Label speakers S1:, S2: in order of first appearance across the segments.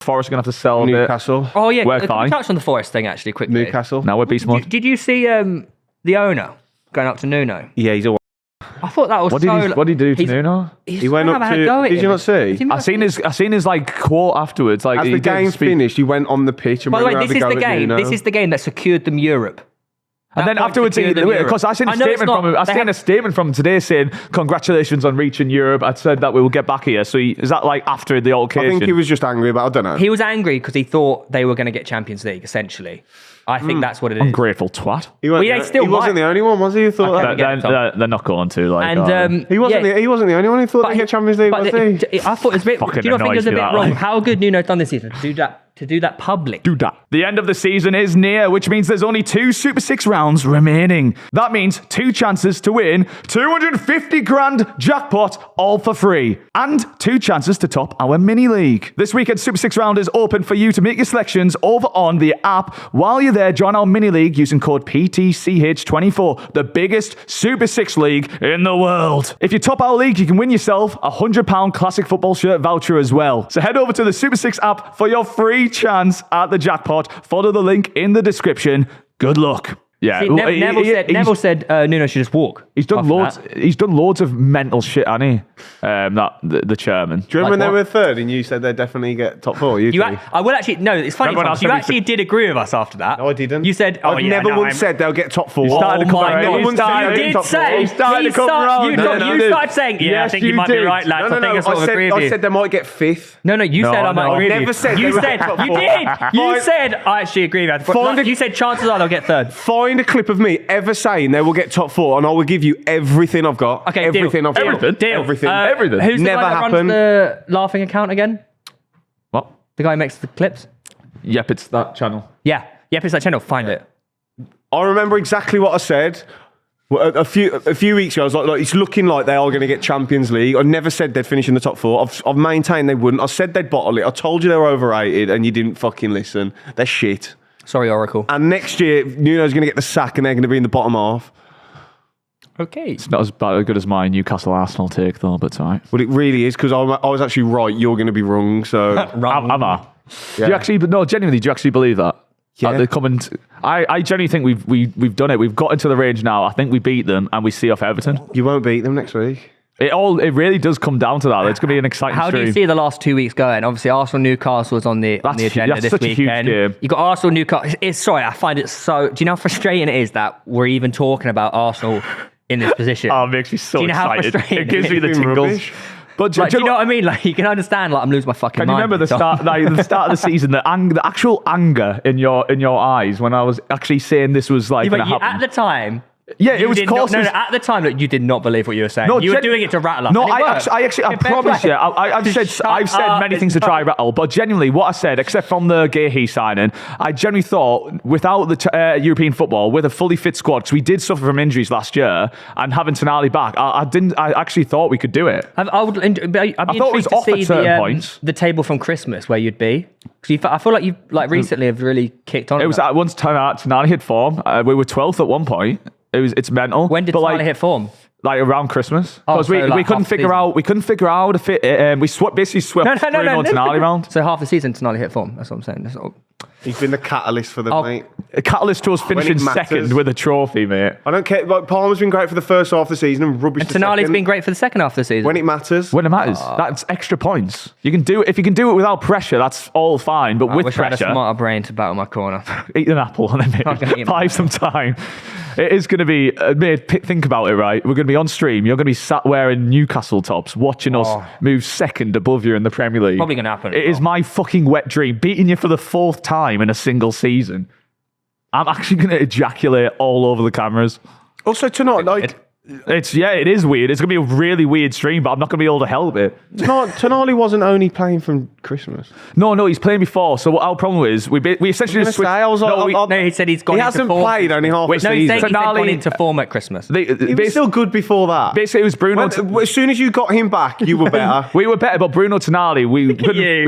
S1: Forest are going to have to sell
S2: Newcastle.
S1: It.
S3: Oh yeah,
S1: We're
S3: can
S1: fine.
S3: we touch on the Forest thing actually quickly?
S2: Newcastle.
S1: Now we're beast mode.
S3: Did you see the owner going up to Nuno?
S2: Yeah, he's a.
S3: I thought that was
S1: What did he do to Nuno?
S2: He went up to. Did you not see?
S1: I seen his like quote afterwards. Like
S2: As the game finished, he went on the pitch and
S3: By the way,
S2: went
S3: this is
S2: around
S3: the
S2: to go at
S3: game.
S2: Nuno.
S3: This is the game that secured them Europe.
S1: And then afterwards, because I seen a statement from him. I seen a statement from him today saying, "Congratulations on reaching Europe." I said that we will get back here. So is that like after the altercation?
S2: I think he was just angry, but I don't know.
S3: He was angry because he thought they were going to get Champions League. Essentially, I think that's what it is.
S1: Ungrateful twat.
S2: He wasn't the only one, was he? Who thought that?
S1: They're not going to like.
S3: And
S2: he wasn't the only one who thought they'd get Champions League, was he?
S3: I thought it was a bit. Do you not think it was a bit wrong? How good Nuno's done this season to do that public?
S1: Do that. The end of the season is near, which means there's only 2 Super 6 rounds remaining. That means 2 chances to win 250 grand jackpot, all for free. And 2 chances to top our mini league. This weekend's Super 6 round is open for you to make your selections over on the app. While you're there, join our mini league using code PTCH24, the biggest Super 6 league in the world. If you top our league, you can win yourself a £100 classic football shirt voucher as well. So head over to the Super 6 app for your free chance at the jackpot. Follow the link in the description. Good luck. Yeah,
S3: See, Neville said Nuno should just walk.
S1: He's done loads. He's done loads of mental shit, hasn't he? The chairman.
S2: Do you remember when they were third and you said they'd definitely get top 4?
S3: I will actually. No, it's funny. You actually did agree with us after that.
S2: No, I didn't.
S3: You said,
S2: I've never once said they'll get top 4.
S1: You started to come around.
S3: You did say. You started saying, yeah, I think you might be right, lads. I think I sort of agree with you.
S2: I said they might get 5th.
S3: No, you said I might agree with you.
S2: I never said
S3: you
S2: said
S3: you did. You said I actually agree with that. You said chances are they'll get 3rd.
S2: Find a clip of me ever saying they will get top 4 and I will give you everything I've got.
S3: Okay,
S2: everything I've got.
S1: Everything.
S3: Who's
S2: never
S3: the guy that runs
S2: happened.
S3: the laughing account again?
S1: What?
S3: The guy who makes the clips?
S1: Yep, it's that channel.
S3: Yeah. Yep, it's that channel. Find it.
S2: I remember exactly what I said. A few weeks ago, I was like, it's looking like they are going to get Champions League. I never said they'd finish in the top 4. I've maintained they wouldn't. I said they'd bottle it. I told you they were overrated and you didn't fucking listen. They're shit.
S3: Sorry, Oracle.
S2: And next year, Nuno's going to get the sack and they're going to be in the bottom half.
S3: Okay.
S1: It's not as good as my Newcastle Arsenal take, though, but it's all right.
S2: Well, it really is, because I was actually right. You're going to be wrong, so...
S1: Am I?
S2: Yeah.
S1: Do you actually... No, genuinely, do you actually believe that?
S2: Yeah.
S1: I genuinely think we've done it. We've got into the range now. I think we beat them and we see off Everton.
S2: You won't beat them next week.
S1: It really does come down to that. It's going to be an exciting
S3: How
S1: stream.
S3: do you see the last 2 weeks going? Obviously, Arsenal-Newcastle is on the agenda
S1: that's
S3: this
S1: such a
S3: weekend.
S1: huge game.
S3: You got Arsenal-Newcastle. Sorry, I find it so... Do you know how frustrating it is that we're even talking about Arsenal in this position?
S1: Oh, it makes me so
S3: Do you know how
S1: excited.
S3: frustrating
S1: It gives me the
S2: It's been
S1: tingles.
S2: rubbish.
S1: But
S3: do you know what I mean? Like, you can understand, like, I'm losing my fucking
S1: Can
S3: mind.
S1: you remember the start of the season, the actual anger in your eyes when I was actually saying this was like going to happen?
S3: At the time...
S1: Yeah, it was causing...
S3: No, at the time, you did not believe what you were saying. No, you were doing it to rattle us.
S1: No, I promise you, I've said many things to try rattle, but genuinely, what I said, except from the Garratt signing, I genuinely thought without the European football, with a fully fit squad, because we did suffer from injuries last year, and having Tonali back, I actually thought we could do it.
S3: I'd be intrigued to see the table from Christmas where you'd be. Because I feel like you recently have really kicked on.
S1: It was at once Tonali hit form. We were 12th at one point. It's mental.
S3: When did Tonali hit form?
S1: Like around Christmas, because we couldn't figure out how to fit it. We basically swept Bruno and Tonali around.
S3: So half the season Tonali hit form. That's what I'm saying.
S2: He's been the catalyst for them, mate.
S1: A catalyst to us finishing second with a trophy, mate.
S2: I don't care. Like, Palmer's been great for the first half of the season and rubbish.
S3: And Tonali's been great for the second half of the season.
S2: When it matters.
S1: When it matters. That's extra points. You can do it. If you can do it without pressure, that's all fine. But with pressure, I had
S3: a smarter brain to battle my corner.
S1: Eat an apple and then buy some time. It is going to be, mate, think about it, right? We're going to be on stream. You're going to be sat wearing Newcastle tops, watching us move second above you in the Premier League.
S3: Probably going to happen.
S1: It is my fucking wet dream, beating you for the 4th time in a single season. I'm actually going to ejaculate all over the cameras.
S2: Also, tonight,
S1: it is weird. It's going to be a really weird stream, but I'm not going to be able to help it.
S2: Tonali wasn't only playing from Christmas.
S1: No, he's playing before. So what our problem is, we essentially just switched.
S3: He said he's gone
S2: He
S3: into
S2: hasn't
S3: form.
S2: played only half a season.
S3: He said gone into form at Christmas.
S2: He was still good before that.
S1: Basically, it was Bruno.
S2: As soon as you got him back, you were better.
S1: We were better, but Bruno Tonali, we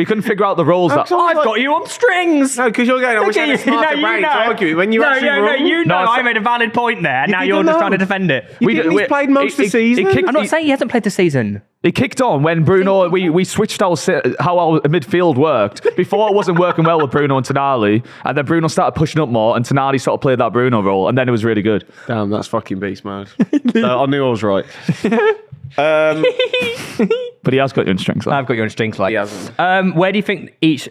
S1: couldn't figure out the roles.
S3: I've got you on strings.
S2: No, because you're going, I wish I had a smarter brain to argue it. When you actually
S3: I made a valid point there. Now you're just trying to defend it.
S2: You didn't he's played most of the season.
S3: I'm not saying he hasn't played the season.
S1: He kicked on when Bruno, we switched how our midfield worked. Before it wasn't working well with Bruno and Tonali, and then Bruno started pushing up more, and Tonali sort of played that Bruno role, and then it was really good.
S2: Damn, that's fucking beast mode. I knew I was right.
S1: But he has got you in strings.
S3: I've got you in strings.
S2: He hasn't.
S3: Where do you think each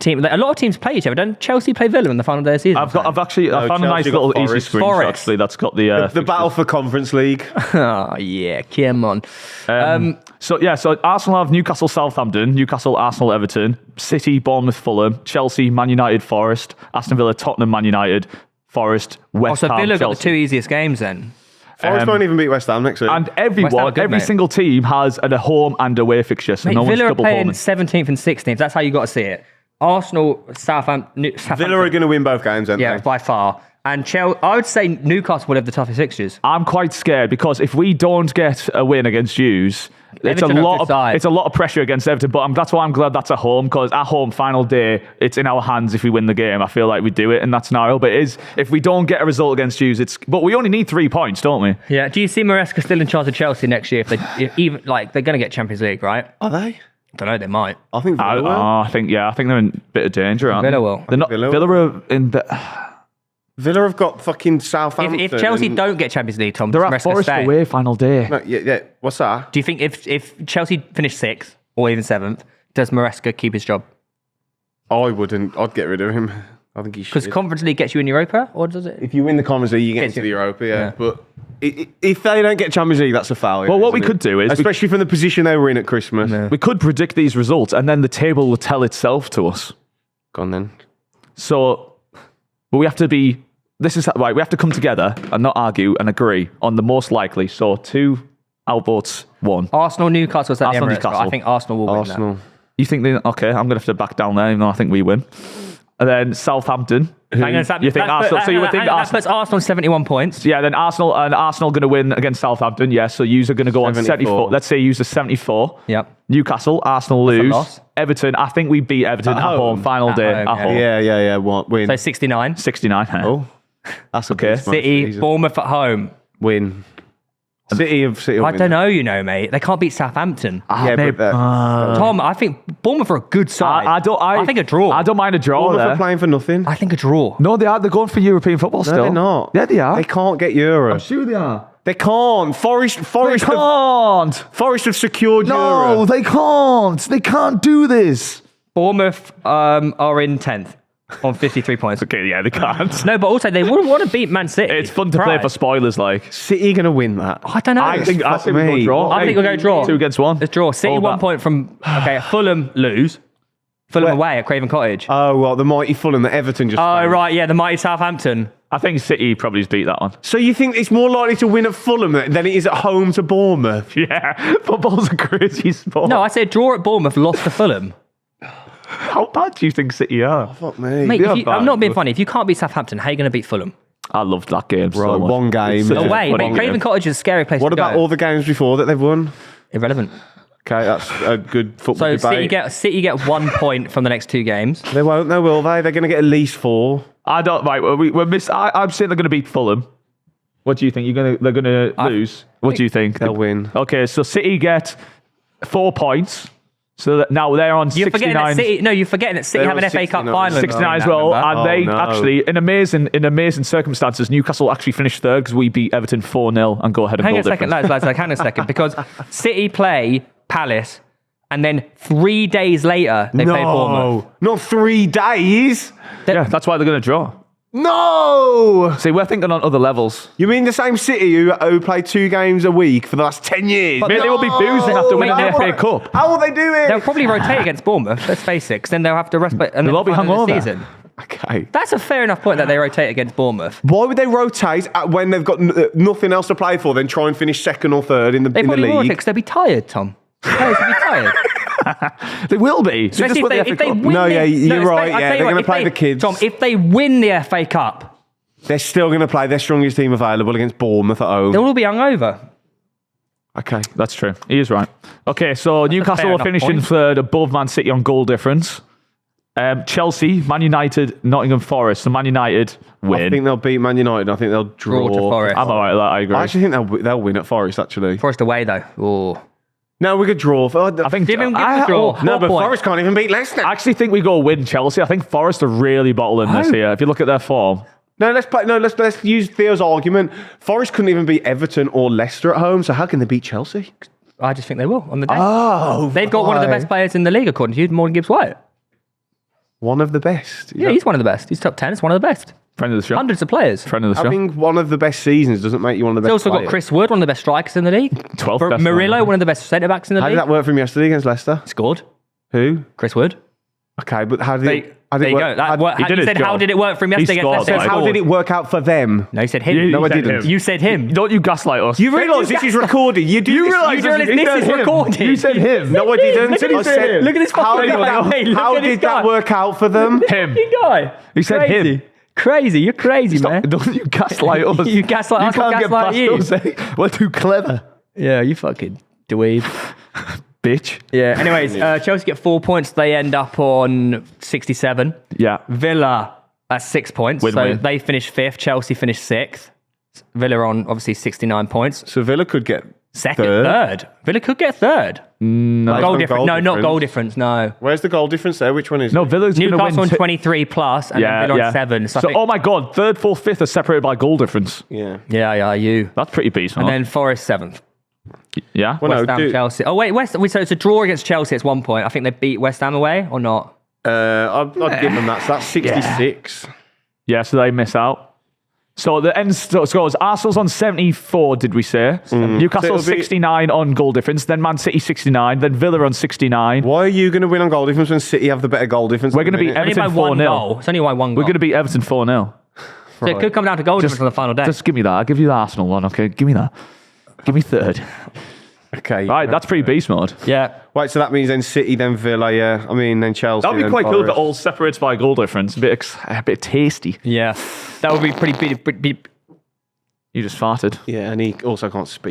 S3: team? A lot of teams play each other. Don't Chelsea play Villa in the final day of the season?
S1: I found a nice
S2: Chelsea got
S1: little easy
S2: Forest.
S1: screenshot actually. That's got the
S2: battle for Conference League.
S3: Oh yeah, come on.
S1: So Arsenal have Newcastle, Southampton, Newcastle, Arsenal, Everton, City, Bournemouth, Fulham, Chelsea, Man United, Forest, Aston Villa, Tottenham, Man United, Forest, West Ham,
S3: Villa got
S1: Chelsea.
S3: the two easiest games then.
S2: Forest won't even beat West Ham next week.
S1: And every single team has a home and away fixture, so no one's
S3: Villa are
S1: double
S3: playing
S1: homing.
S3: 17th and 16th. That's how you got to see it. Arsenal, Southampton.
S2: Villa are going to win both games, aren't they?
S3: By far. And I would say Newcastle will have the toughest fixtures.
S1: I'm quite scared because if we don't get a win against Hughes, it's a lot of pressure against Everton. But that's why I'm glad that's at home, because at home, final day, it's in our hands if we win the game. I feel like we do it in that scenario. But if we don't get a result against Hughes, but we only need 3 points, don't we?
S3: Yeah. Do you see Maresca still in charge of Chelsea next year? If they're going to get Champions League, right?
S2: Are they?
S3: I don't know. They might.
S2: I think Villa will.
S1: I think they're in a bit of danger, aren't they?
S3: Villa will.
S1: They're not. Villa are in the.
S2: Villa have got fucking Southampton.
S3: If Chelsea don't get Champions League, Tom,
S1: They're at
S3: Maresca
S1: Forest
S3: stay.
S1: away final day.
S2: No, yeah. What's that?
S3: Do you think if Chelsea finish 6th or even 7th, does Maresca keep his job?
S2: I wouldn't. I'd get rid of him. I think he should.
S3: Because Conference League gets you in Europa, or does it?
S2: If you win the Conference League, you get into the Europa, yeah. But if they don't get Champions League, that's a foul.
S1: Well, what we could do is...
S2: Especially from the position they were in at Christmas.
S3: No.
S1: We could predict these results, and then the table will tell itself to us.
S2: Go on then.
S1: So, but we have to be... This is right. We have to come together and not argue and agree on the most likely. So 2 outvotes, 1.
S3: Arsenal, Newcastle, at the
S1: Arsenal,
S3: Emirates,
S1: Newcastle.
S3: but I think Arsenal will win that.
S1: You think they... Okay, I'm going to have to back down there, even though I think we win. And then Southampton. You think Arsenal... So you would think
S3: that puts Arsenal 71 points.
S1: Yeah, then Arsenal going to win against Southampton. Yeah, so yous are going to go 74. On 74. Let's say yous are 74.
S3: Yep.
S1: Newcastle, Arsenal lose. Everton, I think we beat Everton at home. Final day at home.
S2: Yeah. What win?
S3: So 69.
S1: 69.
S2: Oh, that's okay.
S3: City, Bournemouth at home.
S2: Win. City.
S3: I don't know, mate. They can't beat Southampton.
S2: Tom,
S3: I think Bournemouth are a good side.
S1: I
S3: think a draw.
S1: I don't mind a draw.
S2: Bournemouth are playing for nothing.
S3: I think a draw.
S1: No, they are. They're going for European football still.
S2: No, they're not.
S1: Yeah, they are.
S2: They can't get Euro.
S1: I'm sure they are.
S2: They can't. Forest
S1: They can't.
S2: Forest have secured
S1: No,
S2: Euro.
S1: they can't. They can't do this.
S3: Bournemouth are in 10th on 53 points.
S1: Okay, yeah, they can't.
S3: No, but also they wouldn't want to beat Man City.
S1: It's fun to play for spoilers, like.
S2: City going to win that?
S3: I don't know.
S1: I think we'll go draw.
S3: I think we'll go draw.
S1: 2 against 1.
S3: Let's draw. City 1 point from... Okay, Fulham lose. Fulham away at Craven Cottage.
S2: Oh, well, the mighty Fulham that Everton just...
S3: Oh, right, yeah, the mighty Southampton.
S1: I think City probably beat that one.
S2: So you think it's more likely to win at Fulham than it is at home to Bournemouth?
S1: Yeah, football's a crazy sport.
S3: No, I said draw at Bournemouth, lost to Fulham.
S1: How bad do you think City are?
S2: Oh, fuck me.
S3: Mate, I'm not being funny. If you can't beat Southampton, how are you going to beat Fulham?
S1: I loved that game so much.
S2: One game.
S3: Away, mate. Craven Cottage is a scary place to go.
S2: What about all the games before that they've won?
S3: Irrelevant.
S2: Okay, that's a good football debate.
S3: City get 1 point from the next 2 games.
S2: They won't, though, will they? They're going to get at least 4.
S1: I don't. Right, I'm saying they're going to beat Fulham. What do you think? They're going to lose? What do you think?
S2: They'll win.
S1: Okay, so City get 4 points. So that now they're on 69.
S3: You're forgetting that City have an FA Cup final.
S1: 69 as well. And actually, in amazing circumstances, Newcastle actually finished 3rd because we beat Everton 4-0 and go ahead and
S3: hang on a second, lads, hang on a second. Because City play Palace and then 3 days later they play Bournemouth.
S2: Not 3 days.
S1: Yeah, that's why they're going to draw.
S2: No!
S1: See, we're thinking on other levels.
S2: You mean the same City who play 2 games a week for the last 10 years?
S1: Maybe they will be boozing after winning the FA Cup.
S2: How will they do it?
S3: They'll probably rotate against Bournemouth, let's face it, because then they'll have to respite and
S1: they'll all be hungover.
S3: Season.
S2: Okay.
S3: That's a fair enough point that they rotate against Bournemouth.
S2: Why would they rotate when they've got nothing else to play for, then try and finish 2nd or 3rd in the
S3: They probably
S2: league?
S3: will, because they'll be tired, Tom. Players will be tired.
S1: They will be.
S3: Especially if they win.
S2: You're right. Yeah, they're going to play the kids.
S3: Tom, if they win the FA Cup,
S2: they're still going to play their strongest team available against Bournemouth at home.
S3: they'll all be hungover.
S2: Okay.
S1: That's true. He is right. Okay, so Newcastle are finishing 3rd above Man City on goal difference. Chelsea, Man United, Nottingham Forest. So Man United win.
S2: I think they'll beat Man United. I think they'll draw.
S3: Draw to Forest.
S1: I'm all right with that. I agree.
S2: I actually think they'll win at Forest, actually.
S3: Forest away, though. Oh.
S2: No, we could draw.
S1: I think
S3: Give him a draw.
S2: No,
S3: 4
S2: but
S3: points.
S2: Forest can't even beat Leicester.
S1: I actually think we go win Chelsea. I think Forest are really bottling this here. If you look at their form.
S2: No, let's use Theo's argument. Forest couldn't even beat Everton or Leicester at home, so how can they beat Chelsea?
S3: I just think they will on the day.
S2: Oh,
S3: They've got one of the best players in the league, according to you, Morgan Gibbs-White.
S2: One of the best.
S3: Yeah, he's one of the best. He's top 10. It's one of the best.
S1: Friend of the show.
S3: Hundreds of players.
S1: Friend of the show.
S2: Having one of the best seasons doesn't make you one of the
S3: He's
S2: best
S3: also got
S2: players.
S3: Chris Wood, one of the best strikers in the league.
S1: 12th best.
S3: Murillo, one of the best centre-backs in the
S2: How
S3: league.
S2: did that work for him yesterday against Leicester?
S3: Scored.
S2: Who?
S3: Chris Wood.
S2: Okay, but how did it...
S3: There you go.
S1: he did
S3: You
S1: his
S3: said, how
S1: job.
S3: did it work for him yesterday
S1: scored,
S3: against Leicester?
S1: like-
S2: How did it work out for them?
S3: No, he said him.
S2: No, I
S1: said
S2: didn't.
S1: him.
S3: You said him.
S1: Don't you gaslight us.
S2: You realise this is recorded. You do this.
S1: realise
S3: You realise this is
S1: him.
S3: recorded.
S1: You said him.
S2: No, I didn't.
S3: Look at
S2: I
S3: his-
S2: said,
S3: look at his
S2: how
S3: fucking
S2: did
S3: guy.
S2: that,
S3: Hey, look
S2: how
S3: at his
S2: did that
S3: guy.
S2: work out for them?
S1: Him.
S3: You guy.
S1: He said
S3: Crazy.
S1: him.
S3: Crazy. You're crazy, man.
S1: Don't you gaslight us.
S3: You gaslight us,
S1: You
S3: I'll
S1: can't get
S3: gaslight
S1: past
S3: you.
S1: us, eh? We're too clever.
S3: Yeah, you fucking dweeb.
S1: Bitch.
S3: Yeah. Anyways, Chelsea get 4 points. They end up on 67.
S1: Yeah.
S3: Villa at 6 points. So
S1: Win-win.
S3: they finished 5th. Chelsea finished 6th. Villa on obviously 69 points.
S2: So Villa could get
S3: Second, third. Villa could get third.
S2: No.
S3: Goal difference. No, not goal difference. No.
S2: Where's the goal difference there? Which one is
S1: No,
S2: it?
S1: Villa's going to win.
S3: Newcastle on 23 plus, and then Villa on 7. So, I think,
S1: oh my God, 3rd, 4th, 5th are separated by goal difference.
S2: Yeah.
S3: yeah, you.
S1: That's pretty decent.
S3: And then Forest 7th.
S1: yeah.
S2: Well,
S3: West
S2: no,
S3: Ham, Chelsea. Oh wait, so it's a draw against Chelsea. It's 1 point. I think they beat West Ham away or not.
S2: I'd give them that. So that's 66.
S1: Yeah, so they miss out. So the end scores, Arsenal's on 74, did we say? Newcastle
S2: So it'll be-
S1: 69 on goal difference, then Man City 69, then Villa on 69.
S2: Why are you going to win on goal difference when City have the better goal difference?
S1: We're going to beat
S3: Only by
S1: Everton
S3: one
S1: 4-0.
S3: goal. It's only by one goal.
S1: We're going to beat Everton 4-0.
S3: So it could come down to goal difference on the final day.
S1: Just give me that. I'll give you the Arsenal one, okay? Give me that. Give me 3rd.
S2: Okay.
S1: Right, that's pretty beast mode.
S3: Yeah.
S2: Right, so that means then City, then Villa, yeah. I mean, then Chelsea.
S1: That'd be
S2: then
S1: quite cool if it
S2: Forest.
S1: all separates by goal difference. A bit tasty.
S3: Yeah. That would be pretty.
S1: You just farted.
S2: Yeah, and he also can't speak.